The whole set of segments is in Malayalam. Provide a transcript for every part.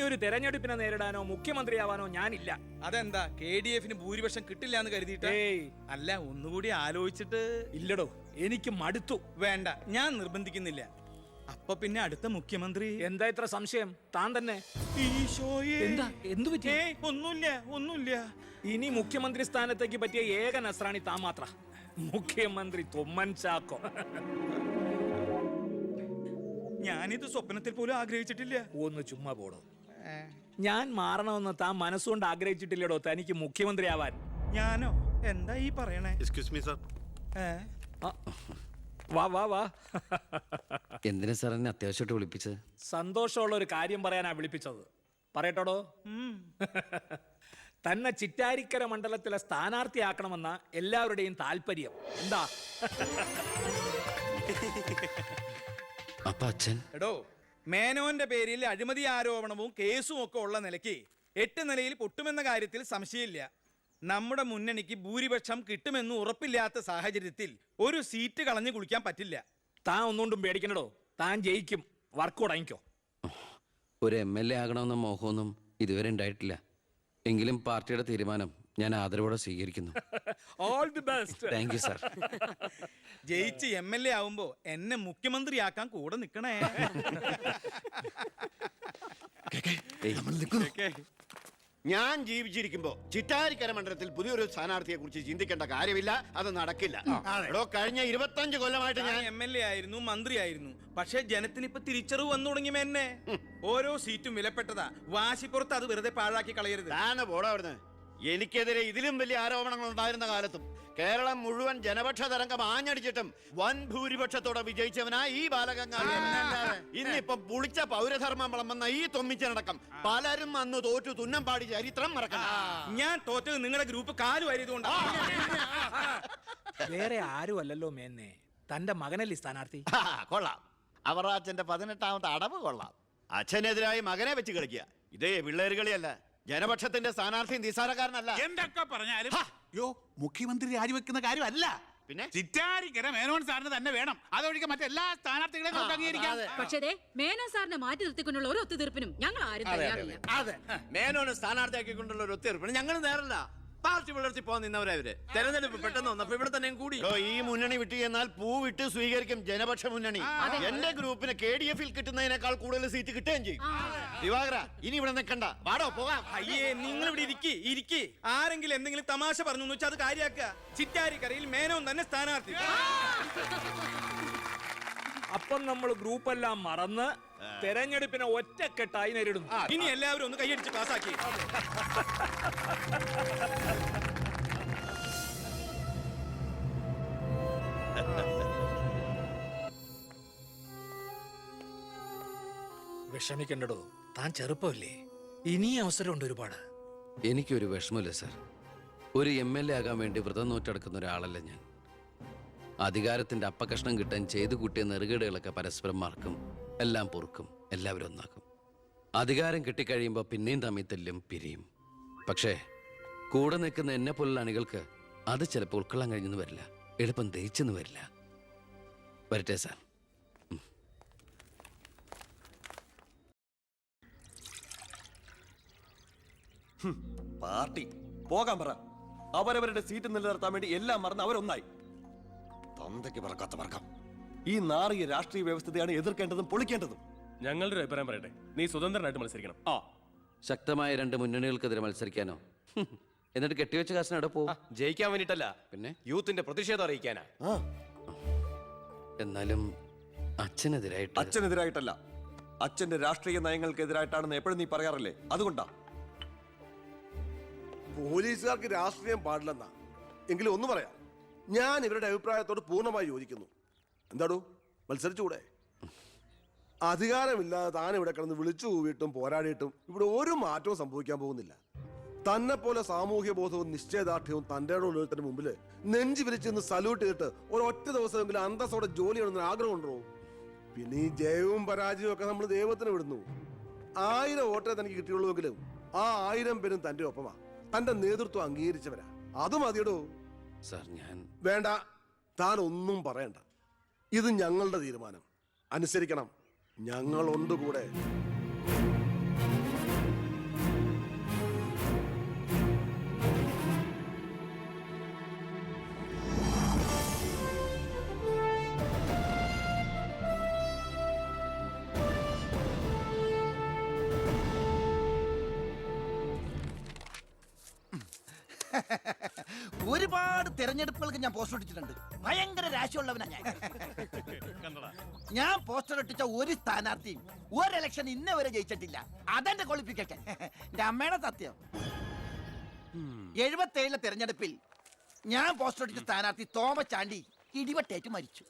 ഒരു തെരഞ്ഞെടുപ്പിനെ നേരിടാനോ മുഖ്യമന്ത്രിയാവാനോ ഞാനില്ല. അതെന്താ KDF-ന് ഭൂരിപക്ഷം കിട്ടില്ല എന്ന് കരുതിയിട്ട്? അല്ല, ഒന്നുകൂടി ആലോചിച്ചിട്ട്. ഇല്ലടോ, എനിക്ക് മടുത്തു. വേണ്ട, ഞാൻ നിർബന്ധിക്കുന്നില്ല. അപ്പൊ പിന്നെ അടുത്ത മുഖ്യമന്ത്രി എന്താ ഇത്ര സംശയം? താൻ തന്നെ. എന്താ, എന്തു പറ്റി? ഒന്നുമില്ല. ഇനി മുഖ്യമന്ത്രി സ്ഥാനത്തേക്ക് പറ്റിയ ഏക നസ്രാണി താൻ മാത്ര. മുഖ്യമന്ത്രി തൊമ്മൻ ചാക്കോ. ഞാനിത് സ്വപ്നത്തിൽ പോലും ആഗ്രഹിച്ചിട്ടില്ല. ഒന്ന് ചുമ്മാ പോടോ. ഞാൻ മാറണമെന്ന് താൻ മനസ്സുകൊണ്ട് ആഗ്രഹിച്ചിട്ടില്ലടോ തനിക്ക് മുഖ്യമന്ത്രി ആവാൻ. ഞാനോ? എന്താ ഈ പറയണേ? Excuse me sir. വാ വാ വാ. എന്തിനാ സാർ എന്നെ അത്യാവശ്യമായിട്ട് വിളിപ്പിച്ചത്? സന്തോഷമുള്ള ഒരു കാര്യം പറയാനാ വിളിപ്പിച്ചത്. പറയട്ടോടോ. തന്നെ ചിറ്റാരിക്കര മണ്ഡലത്തിലെ സ്ഥാനാർത്ഥിയാക്കണമെന്ന എല്ലാവരുടെയും താല്പര്യം. എന്താ? അപ്പൊ അച്ഛൻ? എടോ, മേനോന്റെ പേരിൽ അഴിമതി ആരോപണവും കേസും ഒക്കെ ഉള്ള നിലയ്ക്ക് 8 നിലയിൽ പൊട്ടുമെന്ന കാര്യത്തിൽ സംശയമില്ല. നമ്മുടെ മുന്നണിക്ക് ഭൂരിപക്ഷം കിട്ടുമെന്ന് ഉറപ്പില്ലാത്ത സാഹചര്യത്തിൽ ഒരു സീറ്റ് കളഞ്ഞു കുളിക്കാൻ പറ്റില്ല. താൻ ഒന്നുകൊണ്ടും പേടിക്കണടോ, താൻ ജയിക്കും. വർക്ക് ഉടങ്ങിക്കോ. ഒരു MLA ആകണമെന്ന മോഹമൊന്നും ഇതുവരെ ഉണ്ടായിട്ടില്ല. എങ്കിലും പാർട്ടിയുടെ തീരുമാനം ഞാൻ ആദരവോടെ സ്വീകരിക്കുന്നു. All the best. Thank you sir. ജയിച്ച് MLA ആവുമ്പോ എന്നെ മുഖ്യമന്ത്രിയാക്കാൻ കൂടെ നിൽക്കണേ. ഞാൻ ജീവിച്ചിരിക്കുമ്പോ ചിറ്റാരിക്കര മണ്ഡലത്തിൽ പുതിയൊരു സ്ഥാനാർത്ഥിയെ കുറിച്ച് ചിന്തിക്കേണ്ട കാര്യമില്ല. അത് നടക്കില്ല. എടോ, കഴിഞ്ഞ 25 കൊല്ലമായിട്ട് ഞാൻ MLA ആയിരുന്നു, മന്ത്രിയായിരുന്നു. പക്ഷെ ജനത്തിന് ഇപ്പൊ തിരിച്ചറിവ് വന്നു തുടങ്ങി. എന്നെ ഓരോ സീറ്റും വിലപ്പെട്ടതാ. വാശിപ്പുറത്ത് അത് വെറുതെ പാഴാക്കി കളയരുത്. താനെ പോടാ അവിടുന്ന്. എനിക്കെതിരെ ഇതിലും വലിയ ആരോപണങ്ങൾ ഉണ്ടായിരുന്ന കാലത്തും കേരളം മുഴുവൻ ജനപക്ഷ തരംഗം ആഞ്ഞടിച്ചിട്ടും വൻ ഭൂരിപക്ഷത്തോടെ വിജയിച്ചവനാ ഈ ബാലഗംഗാധരൻ. ഇന്നിപ്പൊ പുളിച്ച പൗരധർമ്മം വിളമ്പുന്ന ഈ തൊമ്മിച്ചടക്കം പലരും അന്ന് തോറ്റു തുന്നം പാടി ചരിത്രം മറക്കണം. ഞാൻ തോറ്റത് നിങ്ങളുടെ ഗ്രൂപ്പ് കാലുവായതുകൊണ്ടാണ്. വേറെ ആരും അല്ലല്ലോ മേന്നെ, തന്റെ മകനല്ലേ സ്ഥാനാർത്ഥി. കൊള്ളാം. അവറാച്ചന്റെ 18ാമത്തെ അടവ് കൊള്ളാം. അച്ഛനെതിരായി മകനെ വെച്ച് കളിക്കുക. ഇതേ പിള്ളേര് കളിയല്ല. ജനപക്ഷത്തിന്റെ സ്ഥാനാർത്ഥി നിസ്സാരക്കാരനല്ല. എന്തൊക്കെ പറഞ്ഞാലും മുഖ്യമന്ത്രി രാജിവെക്കുന്ന കാര്യമല്ല. പിന്നെ ചിറ്റാരിക്കര മേനോൻ സാറിന് തന്നെ വേണം. അതൊഴികെ മറ്റെല്ലാ സ്ഥാനാർത്ഥികളെയും നമുക്ക് അംഗീകരിക്കാം. പക്ഷേ മേനോൻ സാറിനെ മാറ്റി നിർത്തിക്കൊണ്ടുള്ള ഒരു ഒത്തുതീർപ്പിനും ഞങ്ങൾ ആരും തയ്യാറില്ല. അതെ, മേനോനെ സ്ഥാനാർത്ഥിയാക്കിക്കൊണ്ടുള്ള ഒരു ഒത്തുതീർപ്പിന് ഞങ്ങൾ നേരല്ല. പാർട്ടി പുലർത്തി പോകാൻ നിന്നവരവര്. തെരഞ്ഞെടുപ്പ് പെട്ടെന്ന് വന്നപ്പോ ഇവിടെ തന്നെ കൂടി. ഈ മുന്നണി വിട്ടു എന്നാൽ പൂ വിട്ട് സ്വീകരിക്കും ജനപക്ഷ മുന്നണി. എന്റെ ഗ്രൂപ്പിന് KDF-ൽ കിട്ടുന്നതിനേക്കാൾ കൂടുതൽ സീറ്റ് കിട്ടുകയും ചെയ്യും. ദിവാകര, ഇനി ഇവിടെ നിൽക്കണ്ട, വാടോ പോകാം. അയ്യേ, നിങ്ങൾ ഇവിടെ ഇരിക്കി. ആരെങ്കിലും എന്തെങ്കിലും തമാശ പറഞ്ഞു വെച്ചാൽ അത് കാര്യാക്കുക. ചിറ്റാരിക്കരയിൽ മേനോൻ തന്നെ സ്ഥാനാർത്ഥി. അപ്പം നമ്മൾ ഗ്രൂപ്പെല്ലാം മറന്ന് തെരഞ്ഞെടുപ്പിനെ ഒറ്റക്കെട്ടായി നേരിടുന്നു. ഇനി എല്ലാവരും ഒന്ന് കൈയടിച്ച് പാസാക്കി. വിഷമിക്കണ്ടടോ, താൻ ചെറുപ്പമല്ലേ, ഇനി അവസരമുണ്ട് ഒരുപാട്. എനിക്കൊരു വിഷമമില്ല സാർ. ഒരു MLA ആകാൻ വേണ്ടി വ്രതം നോറ്റടക്കുന്ന ഒരാളല്ല ഞാൻ. അധികാരത്തിന്റെ അപ്പകഷ്ണം കിട്ടാൻ ചെയ്തു കൂട്ടിയ നെറുകേടുകളൊക്കെ പരസ്പരം മറക്കും, എല്ലാം പൊറുക്കും, എല്ലാവരും ഒന്നാക്കും. അധികാരം കിട്ടിക്കഴിയുമ്പോൾ പിന്നെയും തമ്മിൽ തല്ലും, പിരിയും. പക്ഷേ കൂടെ നിൽക്കുന്ന എന്നെ പോലുള്ള അണികൾക്ക് അത് ചിലപ്പോൾ ഉൾക്കൊള്ളാൻ കഴിഞ്ഞെന്ന് വരില്ല, എളുപ്പം ദഹിച്ചെന്ന് വരില്ല. വരട്ടെ സാർ. പാർട്ടി പോകാൻ പറ. അവരവരുടെ സീറ്റ് നിലനിർത്താൻ വേണ്ടി എല്ലാം മറന്ന് അവരൊന്നായി. തന്തയ്ക്ക് പറക്കാത്ത വർഗം. ഈ നാറിയ രാഷ്ട്രീയ വ്യവസ്ഥയാണ് എതിർക്കേണ്ടതും പൊളിക്കേണ്ടതും. ഞങ്ങളുടെ ഒരു അഭിപ്രായം പറയട്ടെ, നീ സ്വതന്ത്രനായിട്ട് മത്സരിക്കണം. ശക്തമായ 2 മുന്നണികൾക്കെതിരെ മത്സരിക്കാനോ? എന്നിട്ട് കെട്ടിവെച്ച കാശിന് അവിടെ പോവും. ജയിക്കാൻ വേണ്ടിട്ടല്ല, പിന്നെ യൂത്തിന്റെ പ്രതിഷേധം അറിയിക്കാനാ. എന്നാലും അച്ഛനെതിരായിട്ടല്ല, അച്ഛന്റെ രാഷ്ട്രീയ നയങ്ങൾക്കെതിരായിട്ടാണെന്ന് എപ്പോഴും നീ പറയാറില്ലേ, അതുകൊണ്ടാ. പോലീസുകാർക്ക് രാഷ്ട്രീയം പാടില്ലെന്നാ. എങ്കിലും ഒന്ന് പറയാം, ഞാൻ ഇവരുടെ അഭിപ്രായത്തോട് പൂർണ്ണമായി യോജിക്കുന്നു. എന്താടോ, മത്സരിച്ചുകൂടെ? അധികാരമില്ലാതെ താൻ ഇവിടെ കിടന്ന് വിളിച്ചു കൂവിയിട്ടും പോരാടിയിട്ടും ഇവിടെ ഒരു മാറ്റവും സംഭവിക്കാൻ പോകുന്നില്ല. തന്നെ പോലെ സാമൂഹ്യ ബോധവും നിശ്ചയദാർഢ്യവും തൻ്റെ ഉള്ളതിന് മുമ്പിൽ നെഞ്ചു വിരിച്ചെന്ന് സല്യൂട്ട് ചെയ്തിട്ട് ഒരൊറ്റ ദിവസമെങ്കിലും അന്തസ്സോടെ ജോലി ചെയ്യണമെന്ന് ആഗ്രഹം ഉണ്ടോ? പിന്നെ ഈ ജയവും പരാജയവും ഒക്കെ നമ്മൾ ദൈവത്തിന് വിടുന്നു. 1000 വോട്ടേ തനിക്ക് കിട്ടിയുള്ളൂവെങ്കിലും ആ 1000 പേരും തന്റെ ഒപ്പമാ, തന്റെ നേതൃത്വം അംഗീകരിച്ചവരാ. അത് മതിയടോ. സാർ, ഞാൻ വേണ്ട, താൻ ഒന്നും പറയണ്ട. ഇത് ഞങ്ങളുടെ തീരുമാനം, അനുസരിക്കണം. ഞങ്ങളുണ്ട് കൂടെ. ഒരുപാട് തെരഞ്ഞെടുപ്പുകൾക്ക് ഞാൻ പോസ്റ്റർ ഒട്ടിച്ചിട്ടുണ്ട്. ഭയങ്കര രാശിയുള്ളവനാ ഞാൻ. ഞാൻ പോസ്റ്റർ ഒട്ടിച്ച ഒരു സ്ഥാനാർത്ഥിയും ഒരു ഇലക്ഷൻ ഇന്നേ വരെ ജയിച്ചിട്ടില്ല. അതെന്റെ ക്വാളിഫിക്കേഷൻ. എന്റെ അമ്മയുടെ സത്യം. 77 തെരഞ്ഞെടുപ്പിൽ ഞാൻ പോസ്റ്റർ ഒട്ടിച്ച സ്ഥാനാർത്ഥി തോമച്ചാണ്ടി ഇടിവട്ടേറ്റ് മരിച്ചു.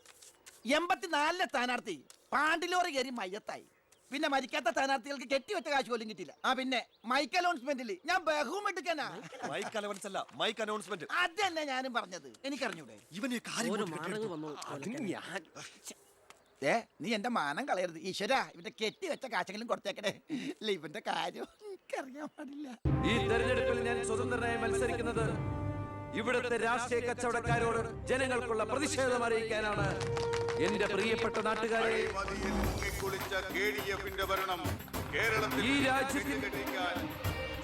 84 സ്ഥാനാർത്ഥി പാണ്ടിലോറി കയറി മയ്യത്തായി. പിന്നെ മരിക്കാത്ത സ്ഥാനാർത്ഥികൾക്ക് കെട്ടിവെച്ച കാശ് പോലും കിട്ടില്ല. പിന്നെ മൈക്ക് അനൗൺസ്മെന്റിൽ ഞാൻ ബഹുമെടുക്കാനാ. മൈക്ക് അലവൻസ് അല്ല, മൈക്ക് അനൗൺസ്മെന്റ്. അത് തന്നെ ഞാനും പറഞ്ഞത്. എനിക്കറിഞ്ഞൂടെ? ഇവനെ നീ എന്റെ മാനം കളയരുത് ഈശ്വര. ഇവന്റെ കെട്ടിവെച്ച കാശെങ്കിലും കൊടുത്തേക്കണേ. ഇല്ല, ഇവന്റെ കാര്യം എനിക്കറിയാൻ പാടില്ല. ഈ തെരഞ്ഞെടുപ്പിൽ ഞാൻ സ്വതന്ത്രനായി മത്സരിക്കുന്നത് ഇവിടുത്തെ രാഷ്ട്രീയ കച്ചവടക്കാരോട് ജനങ്ങൾക്കുള്ള പ്രതിഷേധം അറിയിക്കാനാണ്. എന്റെ പ്രിയപ്പെട്ട നാട്ടുകാരെ, ഈ രാജ്യത്തിൽ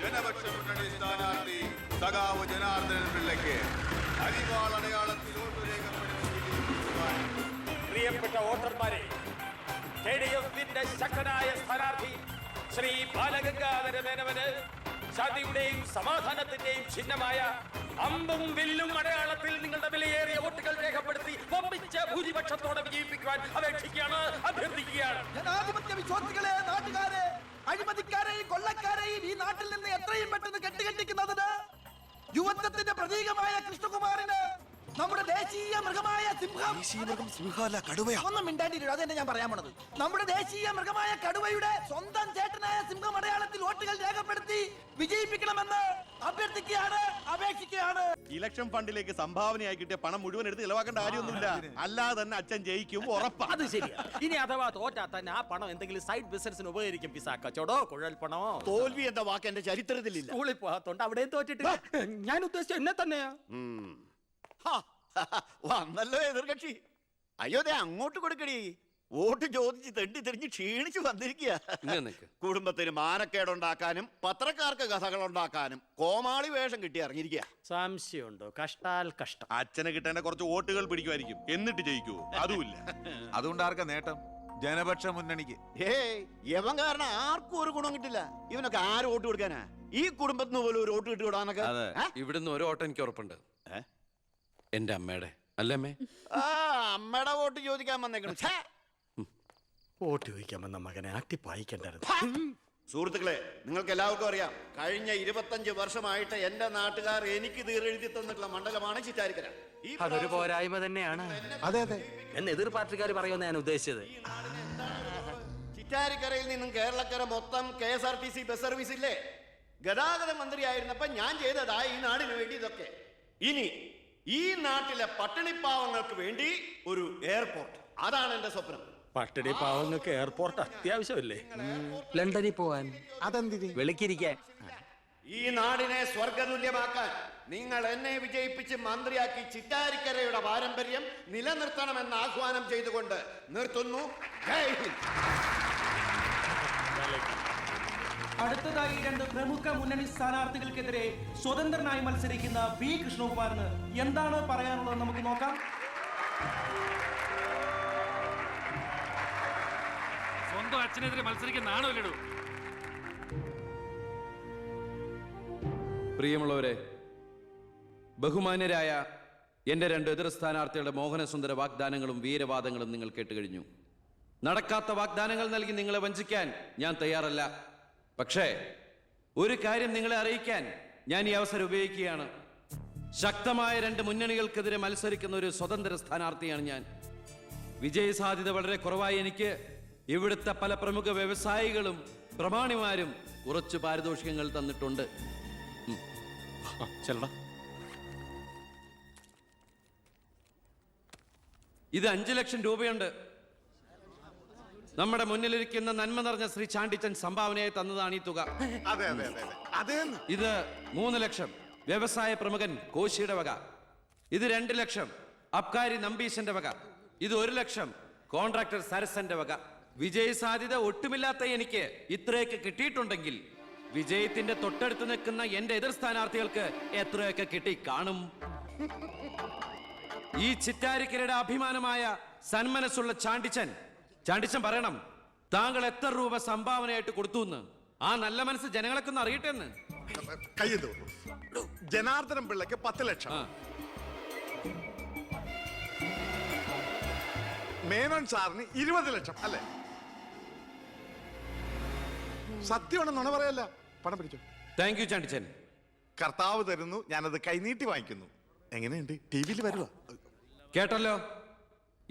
ജനപക്ഷ മുന്നണി സ്ഥാനാർത്ഥി സഖാവ് ജനാർദ്ദനൻ പിള്ളയ്ക്ക് അരിവാൾ അടയാളത്തിൽ വോട്ട് രേഖപ്പെടുത്തി. പ്രിയപ്പെട്ട വോട്ടർമാരെ, KDF-ന്റെ ശക്തനായ സ്ഥാനാർത്ഥി ശ്രീ ബാലഗംഗാധര മേനോന് ശാന്തിയുടെയും സമാധാനത്തിന്റെയും ചിഹ്നമായ അമ്പും വില്ലും അടയാളത്തിൽ നിങ്ങളുടെ വിലയേറിയ വോട്ടുകൾ രേഖപ്പെടുത്തി വമ്പിച്ച ഭൂരിപക്ഷത്തോടെ വിജയിപ്പിക്കുവാൻ അപേക്ഷിക്കുകയാണ്, അഭ്യർത്ഥിക്കുകയാണ്. ജനാധിപത്യ വിശ്വാസികളെ, നാട്ടുകാരെ, അഴിമതിക്കാരെയും കൊള്ളക്കാരെയും ഈ നാട്ടിൽ നിന്ന് എത്രയും പെട്ടെന്ന് കെട്ടുകെട്ടിക്കുന്നതിന് യുവത്വത്തിന്റെ പ്രതീകമായ കൃഷ്ണകുമാറിന് നമ്മുടെ ദേശീയ മൃഗമായ സിംഹം. ഒന്നും മിണ്ടാണ്ടിരിക്കും. അതെന്നെ ഞാൻ പറയാൻ പോണത്. നമ്മുടെ ദേശീയ മൃഗമായ കടുവയുടെ സ്വന്തം ചേട്ടനായ സിംഹം അടയാളത്തിൽ വോട്ടുകൾ രേഖപ്പെടുത്തി വിജയിപ്പിക്കണമെന്ന് അഭ്യർത്ഥിക്കുകയാണ്, അപേക്ഷിക്കുകയാണ്. ഇലക്ഷൻ ഫണ്ടിലേക്ക് സംഭാവനയായി കിട്ടിയ പണം മുഴുവൻ എടുത്ത് ഇലവാക്കേണ്ട കാര്യമൊന്നുമില്ല. അല്ലാതെ തന്നെ അച്ഛൻ ജയിക്കും, ഉറപ്പാ. അത് ശരിയാ. ഇനി അഥവാ തോറ്റാ തന്നെ ആ പണം എന്തെങ്കിലും സൈഡ് ബിസിനസിന് ഉപകരിക്കും. പിസാ കച്ചവടോ, കുഴൽ പണമോ. തോൽവി എന്ന വാക്ക് എന്റെ ചരിത്രത്തിലില്ല. സ്കൂളിൽ പോകാത്തോണ്ട് അവിടെയും തോറ്റിട്ടില്ല. ഞാൻ ഉദ്ദേശിച്ച എന്നെ തന്നെയാ. വന്നല്ലോ എതിർകക്ഷി. അയ്യോ, ദേ അങ്ങോട്ട് കൊടുക്കടി. വോട്ട് ചോദിച്ച് തെണ്ടി തിരിഞ്ഞ് ക്ഷീണിച്ചു വന്നിരിക്കുക. കുടുംബത്തിന് മാനക്കേടുണ്ടാക്കാനും പത്രക്കാർക്ക് കഥകൾ ഉണ്ടാക്കാനും കോമാളി വേഷം കിട്ടി ഇറങ്ങിയിരിക്കുക. സംശയമുണ്ടോ? കഷ്ടാൽ കഷ്ടം. അച്ഛന് കിട്ടേണ്ട കുറച്ച് വോട്ടുകൾ പിടിക്കുമായിരിക്കും, എന്നിട്ട് ജയിക്കൂ? അതുമില്ല. അതുകൊണ്ട് ആർക്കാ നേട്ടം? ജനപക്ഷ മുന്നണിക്ക്. യവൻ കാരണം ആർക്കും ഒരു ഗുണം കിട്ടില്ല. ഇവനൊക്കെ ആര് വോട്ട് കൊടുക്കാനാ? ഈ കുടുംബത്തിന് പോലും ഒരു വോട്ട് കിട്ടുകൂടാന്നൊക്കെ. ഇവിടുന്ന് ഒരു ഓട്ടം എനിക്ക് ഉറപ്പുണ്ട്. എന്റെ അമ്മയുടെ അല്ലമ്മേ. അമ്മയുടെ വോട്ട് ചോദിക്കാൻ വന്നേക്കണം. വോട്ട് ചോദിക്കാൻ വന്ന മകനെ അട്ടിപ്പായിക്കണ്ടായിരുന്നു. സുഹൃത്തുക്കളെ, നിങ്ങൾക്ക് എല്ലാവർക്കും അറിയാം, കഴിഞ്ഞ 25 വർഷമായിട്ട് എന്റെ നാട്ടുകാർ എനിക്ക് തീരെഴുതി തന്നിട്ടുള്ള മണ്ഡലമാണ് ചിറ്റാരിക്കര. അതൊരു പോരായ്മ തന്നെയാണ്. അതെ അതെ, എന്ന് എതിർ പാർട്ടിക്കാർ പറയുമെന്ന് ഞാൻ ഉദ്ദേശിച്ചത്. ചിറ്റാരിക്കരയിൽ നിന്നും കേരളക്കര മൊത്തം KSRTC ബസ് സർവീസ് ഇല്ലേ? ഗതാഗത മന്ത്രിയായിരുന്നപ്പോ ഞാൻ ചെയ്തതാ ഈ നാടിന് വേണ്ടി ഇതൊക്കെ. ഇനി ഈ നാട്ടിലെ പട്ടിണിപ്പാവങ്ങൾക്ക് വേണ്ടി ഒരു എയർപോർട്ട്, അതാണ് എന്റെ സ്വപ്നം. പട്ടിണി പാവങ്ങൾക്ക് എയർപോർട്ട് അത്യാവശ്യമല്ലേ? ലണ്ടനിൽ പോവാൻ, അതെന്തിന്? വെളിക്കിരിക്കാൻ. ഈ നാടിനെ സ്വർഗതുല്യമാക്കാൻ നിങ്ങൾ എന്നെ വിജയിപ്പിച്ച് മന്ത്രിയാക്കി ചിറ്റാരിക്കരയുടെ പാരമ്പര്യം നിലനിർത്തണമെന്ന് ആഹ്വാനം ചെയ്തുകൊണ്ട് നിർത്തുന്നു. ജയ് ഹിന്ദ്. അടുത്തതായി 2 പ്രമുഖ മുന്നണി സ്ഥാനാർത്ഥികൾക്കെതിരെ സ്വതന്ത്രനായി മത്സരിക്കുന്ന ബി കൃഷ്ണകുമാറിന് എന്താണ് പറയാനുള്ളത് നമുക്ക് നോക്കാം. സ്വന്തം അച്ഛനെതിരെ മത്സരിക്കുന്ന ആണോ? പ്രിയമുള്ളവരെ, ബഹുമാന്യരായ എന്റെ 2 എതിർ സ്ഥാനാർത്ഥികളുടെ മോഹനസുന്ദര വാഗ്ദാനങ്ങളും വീരവാദങ്ങളും നിങ്ങൾ കേട്ടുകഴിഞ്ഞു. നടക്കാത്ത വാഗ്ദാനങ്ങൾ നൽകി നിങ്ങളെ വഞ്ചിക്കാൻ ഞാൻ തയ്യാറല്ല. പക്ഷേ ഒരു കാര്യം നിങ്ങളെ അറിയിക്കാൻ ഞാൻ ഈ അവസരം ഉപയോഗിക്കുകയാണ്. ശക്തമായ 2 മുന്നണികൾക്കെതിരെ മത്സരിക്കുന്ന ഒരു സ്വതന്ത്ര സ്ഥാനാർത്ഥിയാണ് ഞാൻ. വിജയ സാധ്യത വളരെ കുറവായി എനിക്ക് ഇവിടുത്തെ പല പ്രമുഖ വ്യവസായികളും പ്രമാണിമാരും കുറച്ച് പാരിതോഷികങ്ങൾ തന്നിട്ടുണ്ട്. ഇത് 5 ലക്ഷം രൂപയുണ്ട്. നമ്മുടെ മുന്നിലിരിക്കുന്ന നന്മ നിറഞ്ഞ ശ്രീ ചാണ്ടിച്ചൻ സംഭാവനയായി തന്നതാണ് ഈ തുക. ഇത് 3 ലക്ഷം വ്യവസായ പ്രമുഖൻ കോശിയുടെ വക. ഇത് 2 ലക്ഷം അബ്കാരി നമ്പീശന്റെ വക. ഇത് 1 ലക്ഷം കോൺട്രാക്ടർ സരസന്റെ വക. വിജയ സാധ്യത ഒട്ടുമില്ലാത്ത എനിക്ക് ഇത്രയൊക്കെ കിട്ടിയിട്ടുണ്ടെങ്കിൽ വിജയത്തിന്റെ തൊട്ടടുത്ത് നിൽക്കുന്ന എന്റെ എതിർ സ്ഥാനാർത്ഥികൾക്ക് എത്രയൊക്കെ കിട്ടി കാണും. ഈ ചിറ്റാരിക്കരയുടെ അഭിമാനമായ സന്മനസ്സുള്ള ചാണ്ടിച്ചൻ പറയണം, താങ്കൾ എത്ര രൂപ സംഭാവനയായിട്ട് കൊടുത്തു എന്ന്. ആ നല്ല മനസ്സ് ജനങ്ങളൊക്കെ ഒന്ന് അറിയട്ടെ എന്ന്. കയ്യിൽ ജനാർദ്ദനം പിള്ളക്ക് 10 ലക്ഷം, മേനോൻ സാറിന് 20 ലക്ഷം അല്ലേ? സത്യമാണെന്നാണ് പറയല്ല. പണം പിടിച്ചു. Thank you Chandichan. കർത്താവ് തരുന്നു, ഞാനത് കൈനീട്ടി വാങ്ങിക്കുന്നു. എങ്ങനെയുണ്ട്? ടിവിയിൽ വരുവാ. കേട്ടല്ലോ,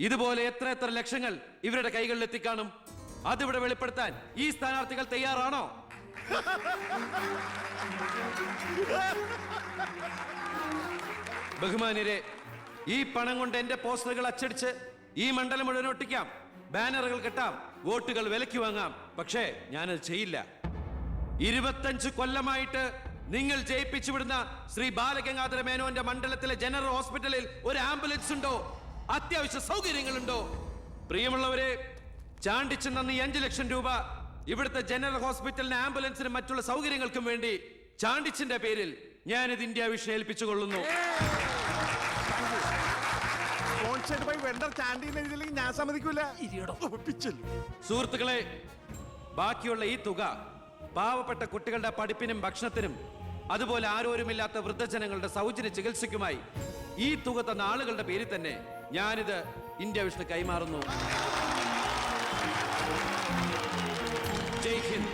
ഇതുപോലെ എത്ര എത്ര ലക്ഷങ്ങൾ ഇവരുടെ കൈകളിൽ എത്തിക്കാണും. അതിവിടെ വെളിപ്പെടുത്താൻ ഈ സ്ഥാനാർത്ഥികൾ തയ്യാറാണോ? ബഹുമാന്യരെ, ഈ പണം കൊണ്ട് എന്റെ പോസ്റ്ററുകൾ അച്ചടിച്ച് ഈ മണ്ഡലം മുഴുവൻ ഒട്ടിക്കാം, ബാനറുകൾ കെട്ടാം, വോട്ടുകൾ വിലയ്ക്ക് വാങ്ങാം. പക്ഷേ ഞാനത് ചെയ്യില്ല. 25 കൊല്ലമായിട്ട് നിങ്ങൾ ജയിപ്പിച്ചു വിടുന്ന ശ്രീ ബാലഗംഗാധര മേനോന്റെ മണ്ഡലത്തിലെ ജനറൽ ഹോസ്പിറ്റലിൽ ഒരു ആംബുലൻസ് ഉണ്ടോ? അത്യാവശ്യ സൗകര്യങ്ങളുണ്ടോ? പ്രിയമുള്ളവരെ, ചാണ്ടിച്ചു നന്ദി 5 ലക്ഷം രൂപ ഇവിടുത്തെ ജനറൽ ഹോസ്പിറ്റലിന് ആംബുലൻസിനും മറ്റുള്ള സൗകര്യങ്ങൾക്കും വേണ്ടി ചാണ്ടിച്ചിന്റെ പേരിൽ ഞാനിത് ഇന്ത്യ വിഷയം ഏൽപ്പിച്ചുകൊള്ളുന്നു. ഞാൻ സമ്മതിക്കൂല. സുഹൃത്തുക്കളെ, ബാക്കിയുള്ള ഈ തുക പാവപ്പെട്ട കുട്ടികളുടെ പഠിപ്പിനും ഭക്ഷണത്തിനും അതുപോലെ ആരോരുമില്ലാത്ത വൃദ്ധജനങ്ങളുടെ സൗജന്യ ചികിത്സയ്ക്കുമായി ഈ തുക തന്ന ആളുകളുടെ പേരിൽ തന്നെ ഞാനിത് ഇന്ത്യ വിഷ്ണു കൈമാറുന്നു. ജയ് ഹിന്ദ്.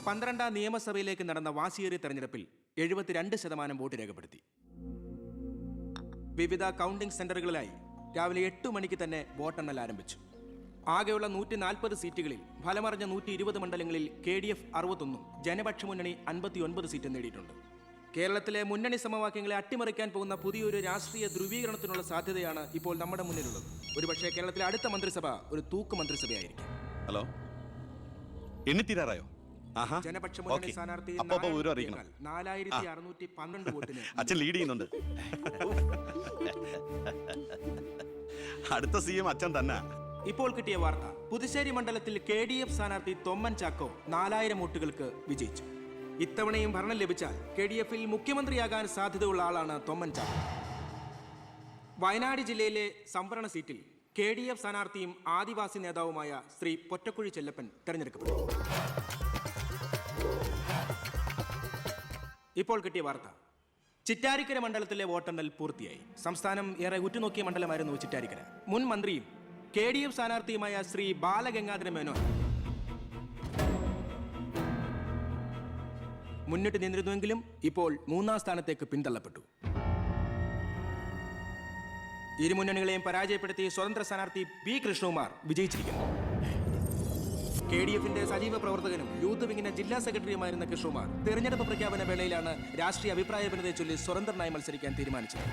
പന്ത്രണ്ടാം നിയമസഭയിലേക്ക് നടന്ന വാശിയേറിയ തെരഞ്ഞെടുപ്പിൽ 72% വോട്ട് രേഖപ്പെടുത്തി. വിവിധ കൗണ്ടിംഗ് സെന്ററുകളിലായി രാവിലെ 8 മണിക്ക് തന്നെ വോട്ടെണ്ണൽ ആരംഭിച്ചു. ആകെയുള്ള 140 സീറ്റുകളിൽ ഫലമറിഞ്ഞ 120 മണ്ഡലങ്ങളിൽ KDF 61, ജനപക്ഷ മുന്നണി 59 സീറ്റ് നേടിയിട്ടുണ്ട്. കേരളത്തിലെ മുന്നണി സമവാക്യങ്ങളെ അട്ടിമറിക്കാൻ പോകുന്ന പുതിയൊരു രാഷ്ട്രീയ ധ്രുവീകരണത്തിനുള്ള സാധ്യതയാണ് ഇപ്പോൾ നമ്മുടെ മുന്നിലുള്ളത്. ഒരുപക്ഷെ കേരളത്തിലെ അടുത്ത മന്ത്രിസഭ ഒരു തൂക്ക് മന്ത്രിസഭയായിരിക്കും. ഹലോ, എണ്ണിത്തീരാറായോ? ജനപക്ഷ മുന്നണി സ്ഥാനാർത്ഥി 4612 വോട്ടിന് അച്ഛൻ ലീഡ് ചെയ്യുന്നുണ്ട്. അടുത്ത CM അച്ഛൻ തന്നെ. ഇപ്പോൾ കിട്ടിയ വാർത്ത, പുതുശ്ശേരി മണ്ഡലത്തിൽ KDF സ്ഥാനാർത്ഥി തൊമ്മൻ ചാക്കോ 4000 വോട്ടുകൾക്ക് വിജയിച്ചു. ഇത്തവണയും ഭരണം ലഭിച്ചാൽ KDF-ൽ മുഖ്യമന്ത്രിയാകാൻ സാധ്യതയുള്ള ആളാണ് തൊമ്മൻ ചാക്കോ. വയനാട് ജില്ലയിലെ സംവരണ സീറ്റിൽ KDF സ്ഥാനാർത്ഥിയും ആദിവാസി നേതാവുമായ ശ്രീ പൊറ്റക്കുഴി ചെല്ലപ്പൻ തെരഞ്ഞെടുക്കപ്പെട്ടു. ഇപ്പോൾ കിട്ടിയ വാർത്ത, ചിറ്റാരിക്കര മണ്ഡലത്തിലെ വോട്ടെണ്ണൽ പൂർത്തിയായി. സംസ്ഥാനം ഏറെ ഉറ്റുനോക്കിയ മണ്ഡലമായിരുന്നു ചിറ്റാരിക്കര. മുൻ മന്ത്രിയും KDF സ്ഥാനാർത്ഥിയുമായ ശ്രീ ബാലഗംഗാധര മേനോൻ മുന്നിട്ട് നിന്നിരുന്നുവെങ്കിലും ഇപ്പോൾ 3ാം സ്ഥാനത്തേക്ക് പിന്തള്ളപ്പെട്ടു. ഇരു മുന്നണികളെയും പരാജയപ്പെടുത്തി സ്വതന്ത്ര സ്ഥാനാർത്ഥി പി കൃഷ്ണകുമാർ വിജയിച്ചിരിക്കുന്നു. KDF-ന്റെ സജീവ പ്രവർത്തകനും യൂത്ത് വിങ്ങിന്റെ ജില്ലാ സെക്രട്ടറിയുമായിരുന്ന കൃഷ്ണകുമാർ തെരഞ്ഞെടുപ്പ് പ്രഖ്യാപന വേളയിലാണ് രാഷ്ട്രീയ അഭിപ്രായ ഭിന്നതയെ ചൊല്ലി സ്വതന്ത്രനായി മത്സരിക്കാൻ തീരുമാനിച്ചത്.